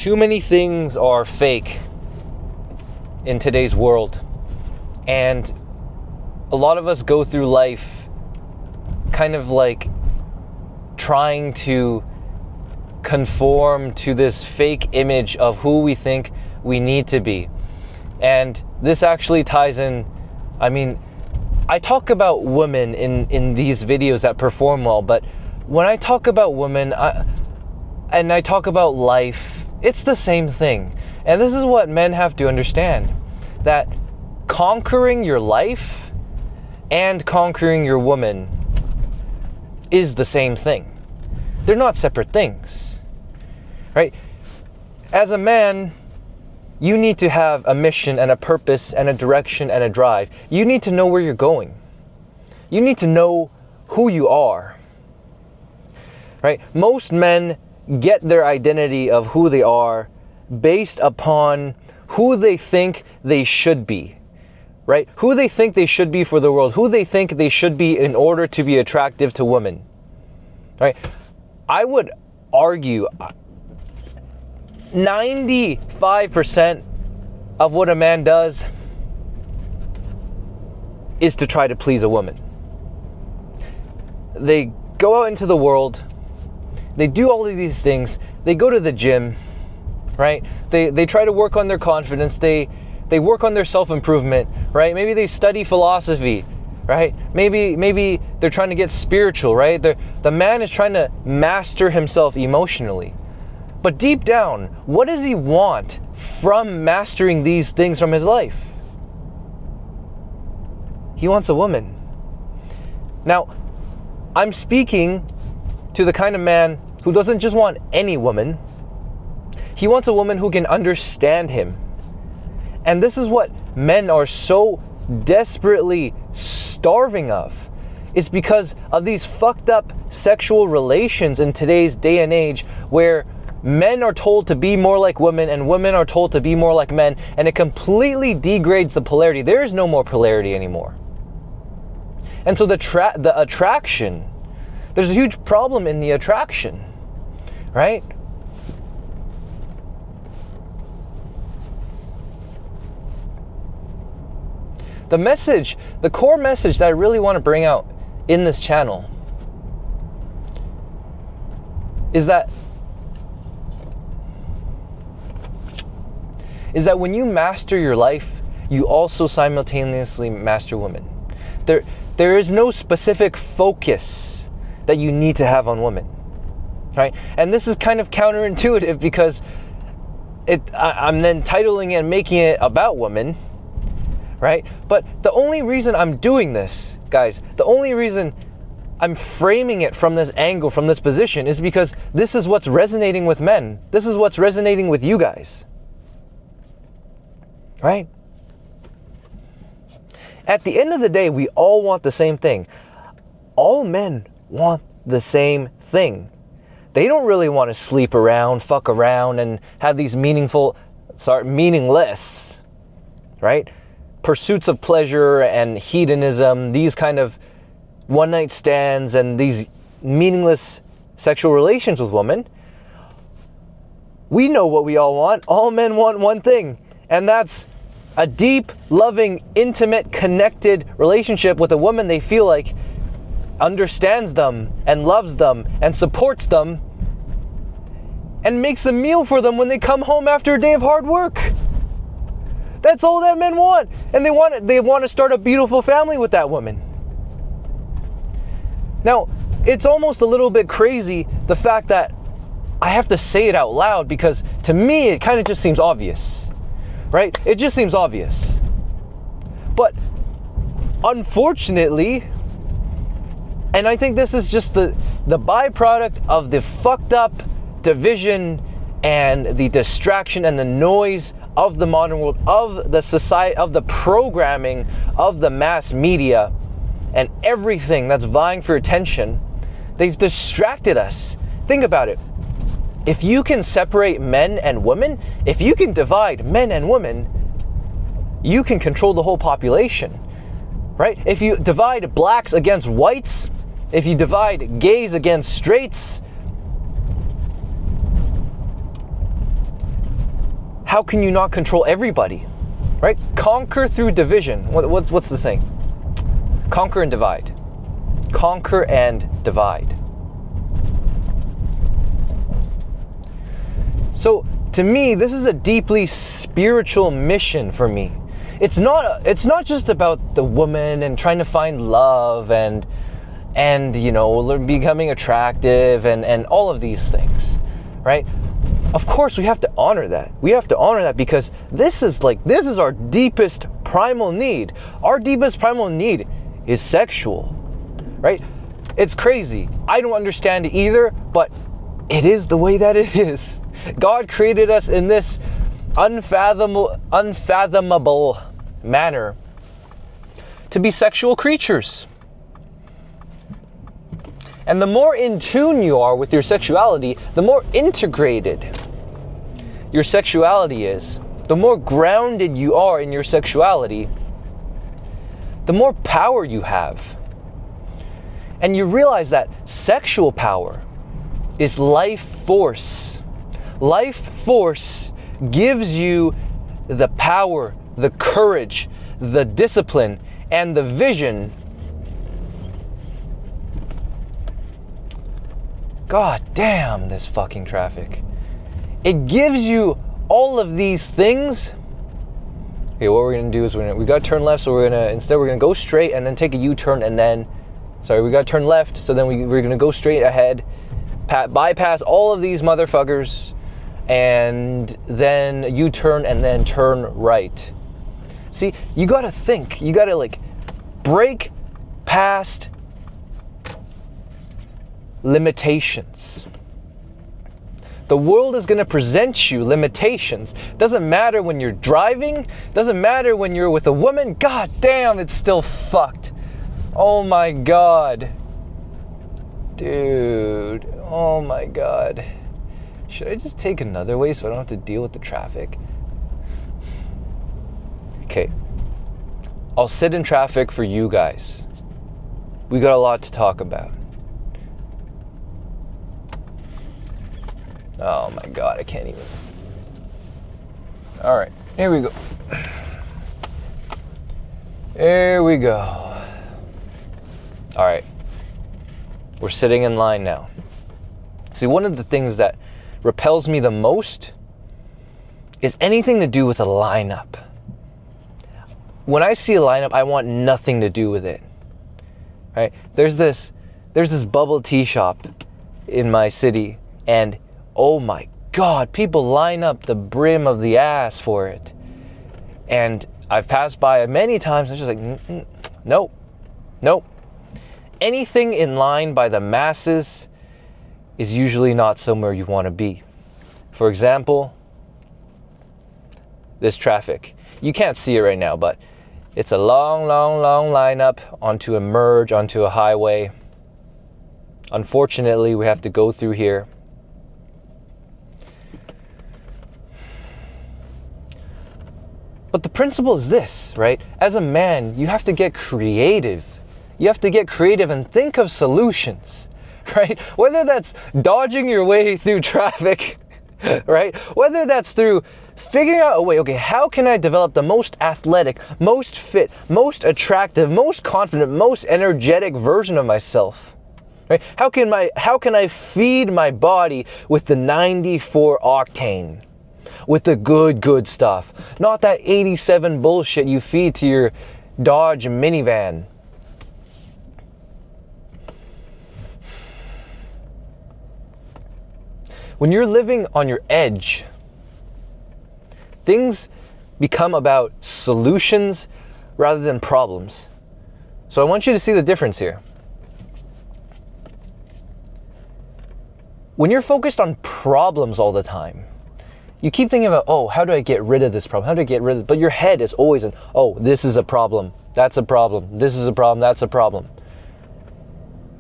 Too many things are fake in today's world, and a lot of us go through life kind of like trying to conform to this fake image of who we think we need to be. And this actually ties in, I mean, I talk about women in these videos that perform well, but when I talk about women, I talk about life, it's the same thing. And this is what men have to understand, that conquering your life and conquering your woman is the same thing. They're not separate things, right? As a man, you need to have a mission and a purpose and a direction and a drive. You need to know where you're going. You need to know who you are, right? Most men get their identity of who they are based upon who they think they should be, right? Who they think they should be for the world, who they think they should be in order to be attractive to women, right? I would argue 95% of what a man does is to try to please a woman. They go out into the world, they do all of these things, they go to the gym, right? They try to work on their confidence, they work on their self-improvement, right? Maybe they study philosophy, right? Maybe they're trying to get spiritual, right? The man is trying to master himself emotionally. But deep down, what does he want from mastering these things from his life? He wants a woman. Now, I'm speaking to the kind of man who doesn't just want any woman. He wants a woman who can understand him. And this is what men are so desperately starving of. It's because of these fucked up sexual relations in today's day and age, where men are told to be more like women and women are told to be more like men, and it completely degrades the polarity. There is no more polarity anymore. And so the attraction, there's a huge problem in the attraction, right? The message, the core message that I really want to bring out in this channel is that when you master your life, you also simultaneously master women. There is no specific focus that you need to have on women, right? And this is kind of counterintuitive because I'm then titling it and making it about women, right? But the only reason I'm doing this, guys, the only reason I'm framing it from this angle, from this position, is because this is what's resonating with men. This is what's resonating with you guys. Right? At the end of the day, we all want the same thing. All men want the same thing. They don't really want to sleep around, fuck around, and have these meaningless, right? Pursuits of pleasure and hedonism, these kind of one-night stands and these meaningless sexual relations with women. We know what we all want. All men want one thing, and that's a deep, loving, intimate, connected relationship with a woman they feel like understands them and loves them and supports them and makes a meal for them when they come home after a day of hard work. That's all that men want. And they want to start a beautiful family with that woman. Now, it's almost a little bit crazy, the fact that I have to say it out loud, because to me, it kind of just seems obvious, right? It just seems obvious. But unfortunately, and I think this is just the byproduct of the fucked up division and the distraction and the noise of the modern world, of the society, of the programming of the mass media and everything that's vying for attention. They've distracted us. Think about it. If you can separate men and women, if you can divide men and women, you can control the whole population, right? If you divide blacks against whites, if you divide gays against straights, how can you not control everybody? Right? Conquer through division. What's the saying? Conquer and divide. Conquer and divide. So to me, this is a deeply spiritual mission for me. It's not just about the woman and trying to find love and becoming attractive and all of these things, right? Of course, we have to honor that. We have to honor that because this is our deepest primal need. Our deepest primal need is sexual, right? It's crazy. I don't understand it either, but it is the way that it is. God created us in this unfathomable manner to be sexual creatures. And the more in tune you are with your sexuality, the more integrated your sexuality is, the more grounded you are in your sexuality, the more power you have. And you realize that sexual power is life force. Life force gives you the power, the courage, the discipline, and the vision. God damn this fucking traffic. It gives you all of these things. Okay, what we're gonna do is we gotta turn left, so we're gonna go straight and then take a U-turn and then, we gotta turn left, so then we're gonna go straight ahead, bypass all of these motherfuckers, and then U-turn and then turn right. See, you gotta think, you gotta break past limitations. The world is going to present you limitations. Doesn't matter when you're driving, doesn't matter when you're with a woman. God damn, it's still fucked. Oh my God. Dude, oh my God. Should I just take another way so I don't have to deal with the traffic? Okay. I'll sit in traffic for you guys. We got a lot to talk about. Oh my God, I can't even. All right, here we go. Here we go. All right, we're sitting in line now. See, one of the things that repels me the most is anything to do with a lineup. When I see a lineup, I want nothing to do with it. Right? There's this bubble tea shop in my city, and oh my God, people line up the brim of the ass for it. And I've passed by it many times, and it's just like, nope. Anything in line by the masses is usually not somewhere you want to be. For example, this traffic. You can't see it right now, but it's a long lineup onto a merge, onto a highway. Unfortunately, we have to go through here. But the principle is this, right? As a man, you have to get creative. You have to get creative and think of solutions, right? Whether that's dodging your way through traffic, right? Whether that's through figuring out a way, okay, how can I develop the most athletic, most fit, most attractive, most confident, most energetic version of myself? Right? How can I feed my body with the 94 octane? With the good stuff, not that 87 bullshit you feed to your Dodge minivan. When you're living on your edge, things become about solutions rather than problems. So I want you to see the difference here. When you're focused on problems all the time, you keep thinking about, oh, how do I get rid of this problem? How do I get rid of it? But your head is always in, oh, this is a problem. That's a problem. This is a problem. That's a problem.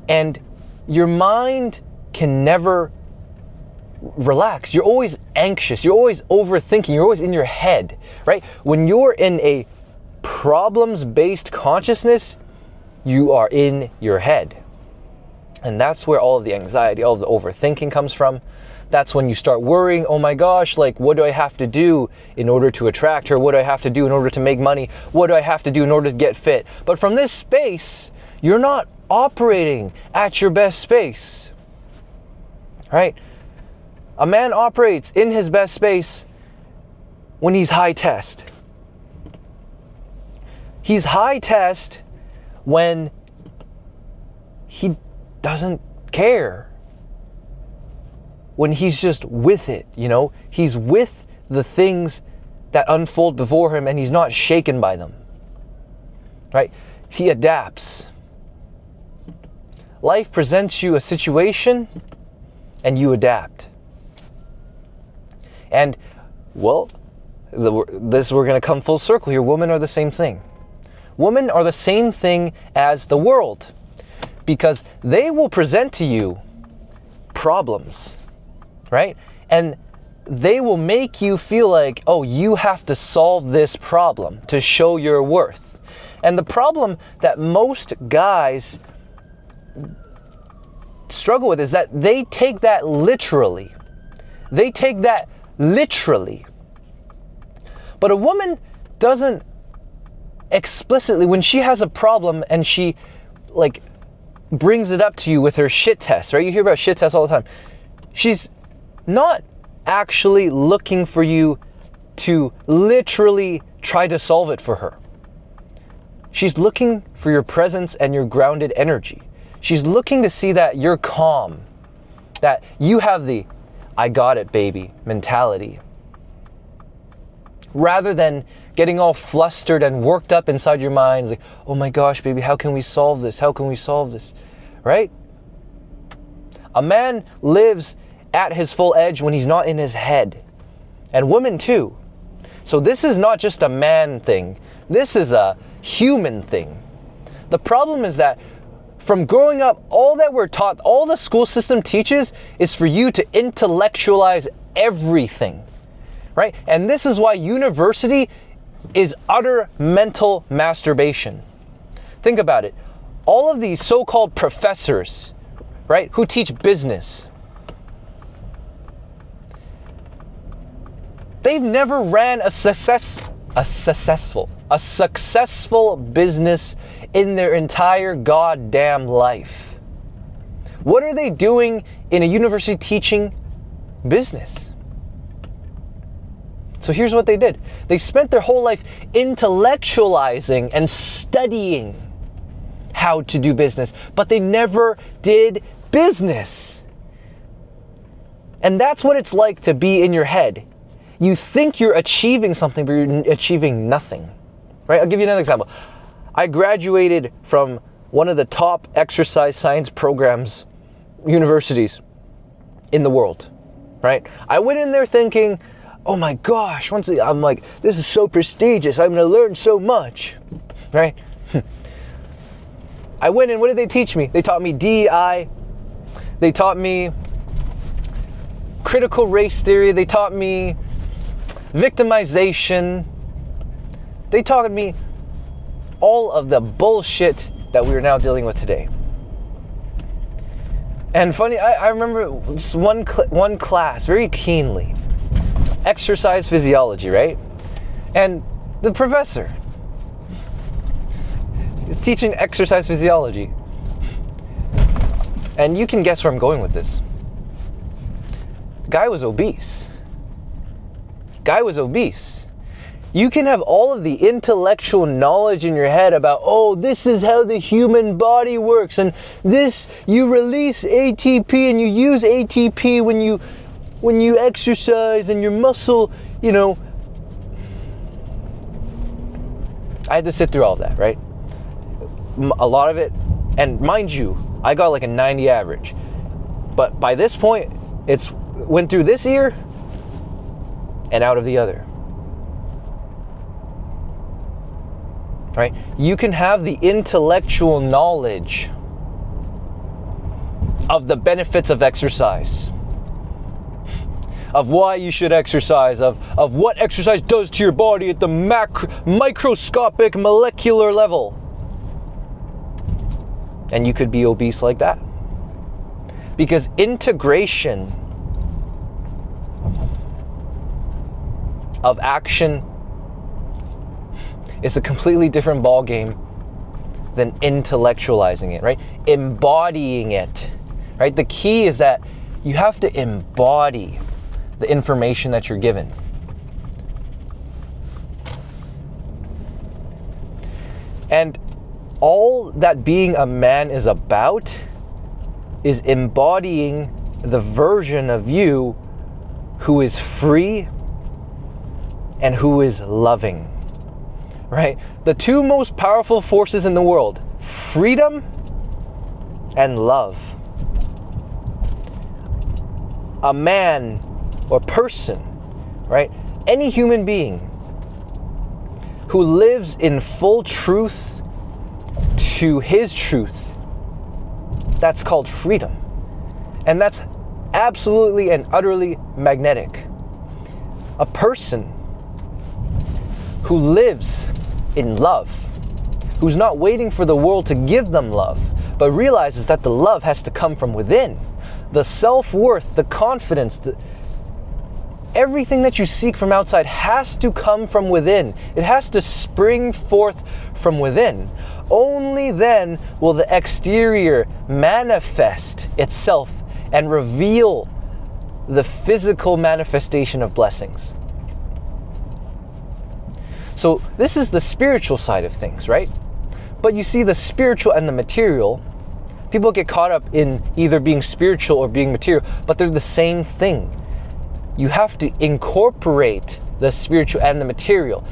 And your mind can never relax. You're always anxious. You're always overthinking. You're always in your head, right? When you're in a problems-based consciousness, you are in your head. And that's where all of the anxiety, all of the overthinking comes from. that's when you start worrying, oh my gosh, like what do I have to do in order to attract her? What do I have to do in order to make money? What do I have to do in order to get fit? But from this space, you're not operating at your best space, right? A man operates in his best space when he's high test. He's high test when he doesn't care. When he's just with it, you know? He's with the things that unfold before him and he's not shaken by them, right? He adapts. Life presents you a situation and you adapt. And, well, we're going to come full circle here. Women are the same thing. Women are the same thing as the world because they will present to you problems, right? And they will make you feel like, oh, you have to solve this problem to show your worth. And the problem that most guys struggle with is that they take that literally. They take that literally. But a woman doesn't explicitly, when she has a problem and she like brings it up to you with her shit test, right? You hear about shit tests all the time. She's not actually looking for you to literally try to solve it for her. She's looking for your presence and your grounded energy. She's looking to see that you're calm, that you have the I got it, baby mentality. Rather than getting all flustered and worked up inside your mind, like, oh my gosh, baby, how can we solve this? How can we solve this? Right? A man lives at his full edge when he's not in his head. And women too. So this is not just a man thing. This is a human thing. The problem is that from growing up, all that we're taught, all the school system teaches is for you to intellectualize everything, right? And this is why university is utter mental masturbation. Think about it. All of these so-called professors, right, who teach business, they've never ran a successful business in their entire goddamn life. What are they doing in a university teaching business? So here's what they did. They spent their whole life intellectualizing and studying how to do business, but they never did business. And that's what it's like to be in your head. You think you're achieving something, but you're achieving nothing, right? I'll give you another example. I graduated from one of the top exercise science programs, universities in the world, right? I went in there thinking, oh my gosh, I'm like, this is so prestigious. I'm gonna learn so much, right? I went in, what did they teach me? They taught me DEI. They taught me critical race theory. They taught me victimization. They taught me all of the bullshit that we are now dealing with today. And funny, I remember just one class very keenly. Exercise physiology, right? And the professor is teaching exercise physiology. And you can guess where I'm going with this. The guy was obese. You can have all of the intellectual knowledge in your head about, oh, this is how the human body works, and this, you release ATP and you use ATP when you exercise and your muscle, you know. I had to sit through all of that, right? A lot of it, and mind you, I got like a 90 average. But by this point, it's went through this ear and out of the other. Right? You can have the intellectual knowledge of the benefits of exercise, of why you should exercise, of what exercise does to your body at the microscopic molecular level. And you could be obese like that. Because integration of action is a completely different ball game than intellectualizing it, right? Embodying it, right? The key is that you have to embody the information that you're given. And all that being a man is about is embodying the version of you who is free and who is loving, right? The two most powerful forces in the world, freedom and love. A man or person, right? Any human being who lives in full truth to his truth, that's called freedom. And that's absolutely and utterly magnetic. A person who lives in love, who's not waiting for the world to give them love, but realizes that the love has to come from within. The self-worth, the confidence, everything that you seek from outside has to come from within. It has to spring forth from within. Only then will the exterior manifest itself and reveal the physical manifestation of blessings. So this is the spiritual side of things, right? But you see, the spiritual and the material, people get caught up in either being spiritual or being material, but they're the same thing. You have to incorporate the spiritual and the material.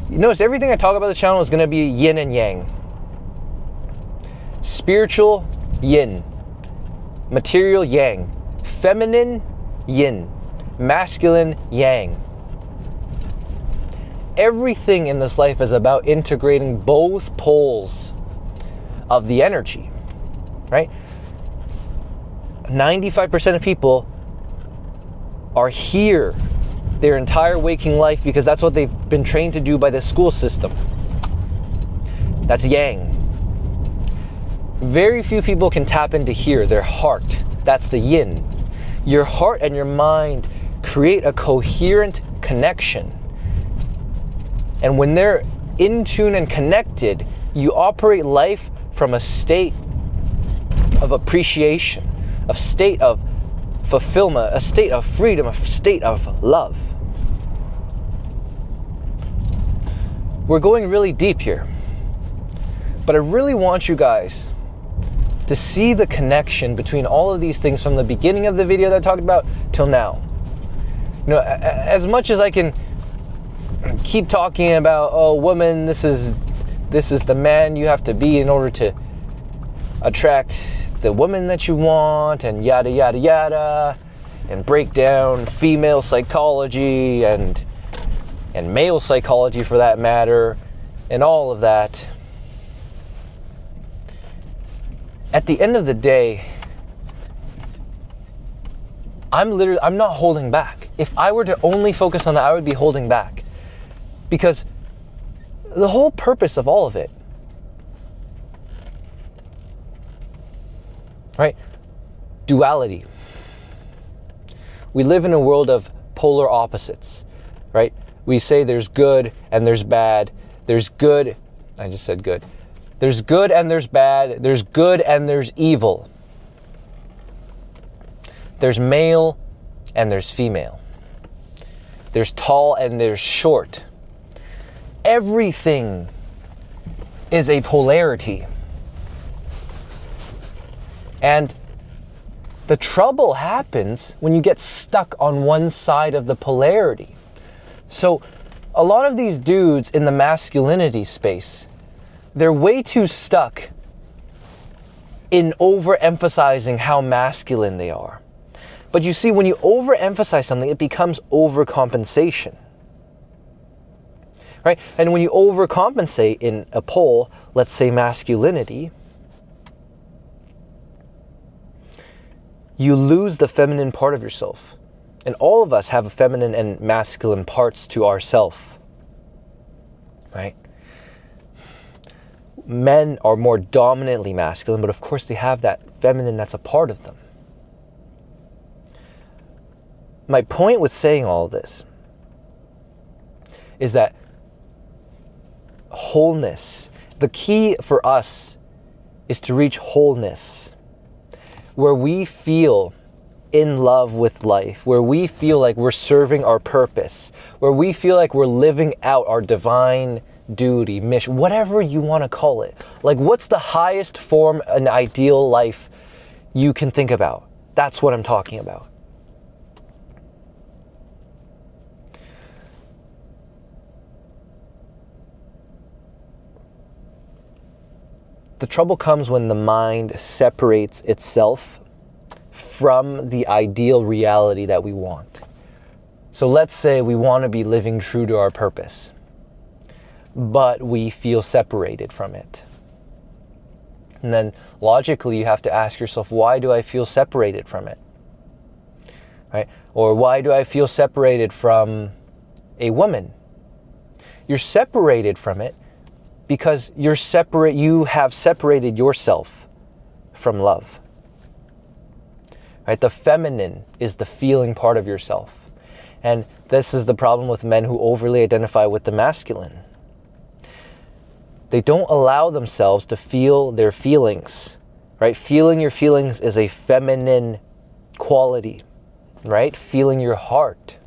You notice everything I talk about this channel is going to be yin and yang. Spiritual, yin. Material, yang. Feminine, yin. Masculine, yang. Everything in this life is about integrating both poles of the energy, right? 95% of people are here their entire waking life because that's what they've been trained to do by the school system. That's yang. Very few people can tap into here, their heart. That's the yin. Your heart and your mind create a coherent connection. And when they're in tune and connected, you operate life from a state of appreciation, a state of fulfillment, a state of freedom, a state of love. We're going really deep here, but I really want you guys to see the connection between all of these things from the beginning of the video that I talked about till now. You know, as much as I can keep talking about, oh, woman, this is the man you have to be in order to attract the woman that you want, and yada yada yada, and break down female psychology and male psychology for that matter, and all of that. At the end of the day, I'm not holding back. If I were to only focus on that, I would be holding back. Because the whole purpose of all of it, right? Duality. We live in a world of polar opposites, right? We say there's good and there's bad. There's good, I just said good. There's good and there's bad. There's good and there's evil. There's male and there's female. There's tall and there's short. Everything is a polarity. And the trouble happens when you get stuck on one side of the polarity. So a lot of these dudes in the masculinity space, they're way too stuck in overemphasizing how masculine they are. But you see, when you overemphasize something, it becomes overcompensation. Right? And when you overcompensate in a pole, let's say masculinity, you lose the feminine part of yourself. And all of us have feminine and masculine parts to ourself. Right? Men are more dominantly masculine, but of course they have that feminine that's a part of them. My point with saying all this is that wholeness. The key for us is to reach wholeness, where we feel in love with life, where we feel like we're serving our purpose, where we feel like we're living out our divine duty, mission, whatever you want to call it. Like, what's the highest form, an ideal life you can think about? That's what I'm talking about. The trouble comes when the mind separates itself from the ideal reality that we want. So let's say we want to be living true to our purpose, but we feel separated from it. And then logically you have to ask yourself, why do I feel separated from it? Right? Or why do I feel separated from a woman? You're separated from it because you have separated yourself from love. Right? The feminine is the feeling part of yourself. And this is the problem with men who overly identify with the masculine. They don't allow themselves to feel their feelings. Right? Feeling your feelings is a feminine quality. Right? Feeling your heart.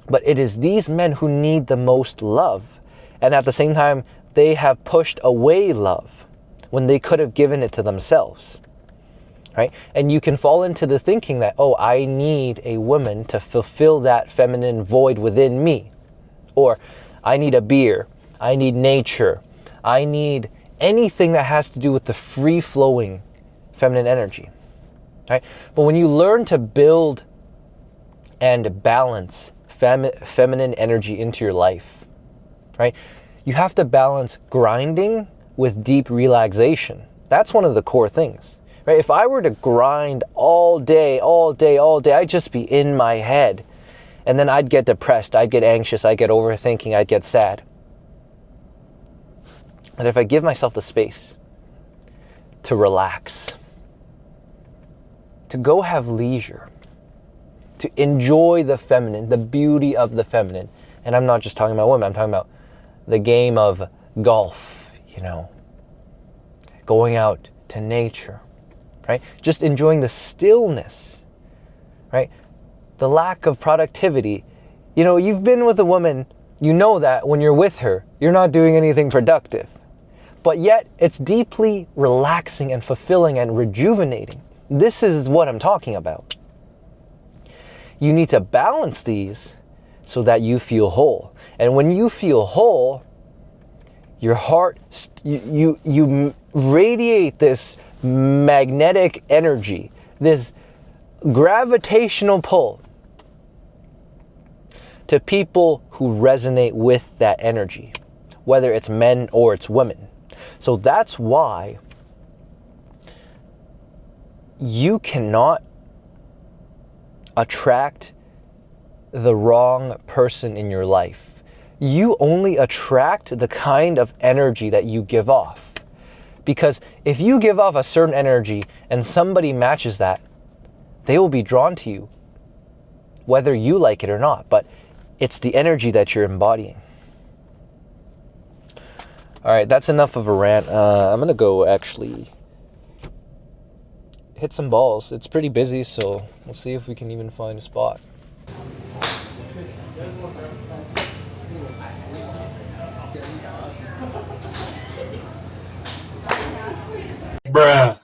But it is these men who need the most love. And at the same time, they have pushed away love when they could have given it to themselves. Right? And you can fall into the thinking that, oh, I need a woman to fulfill that feminine void within me. Or I need a beer. I need nature. I need anything that has to do with the free-flowing feminine energy. Right? But when you learn to build and balance feminine energy into your life, right? You have to balance grinding with deep relaxation. That's one of the core things, right? If I were to grind all day, I'd just be in my head. And then I'd get depressed, I'd get anxious, I'd get overthinking, I'd get sad. And if I give myself the space to relax, to go have leisure, to enjoy the feminine, the beauty of the feminine. And I'm not just talking about women, I'm talking about the game of golf, going out to nature, right? Just enjoying the stillness, right? The lack of productivity. You've been with a woman, you know that when you're with her, you're not doing anything productive. But yet, it's deeply relaxing and fulfilling and rejuvenating. This is what I'm talking about. You need to balance these so that you feel whole. And when you feel whole, your heart, you radiate this magnetic energy, this gravitational pull to people who resonate with that energy, whether it's men or it's women. So that's why you cannot attract the wrong person in your life. You only attract the kind of energy that you give off. Because if you give off a certain energy and somebody matches that, they will be drawn to you, whether you like it or not. But it's the energy that you're embodying. All right, that's enough of a rant. I'm gonna go actually hit some balls. It's pretty busy, so we'll see if we can even find a spot. Bruh.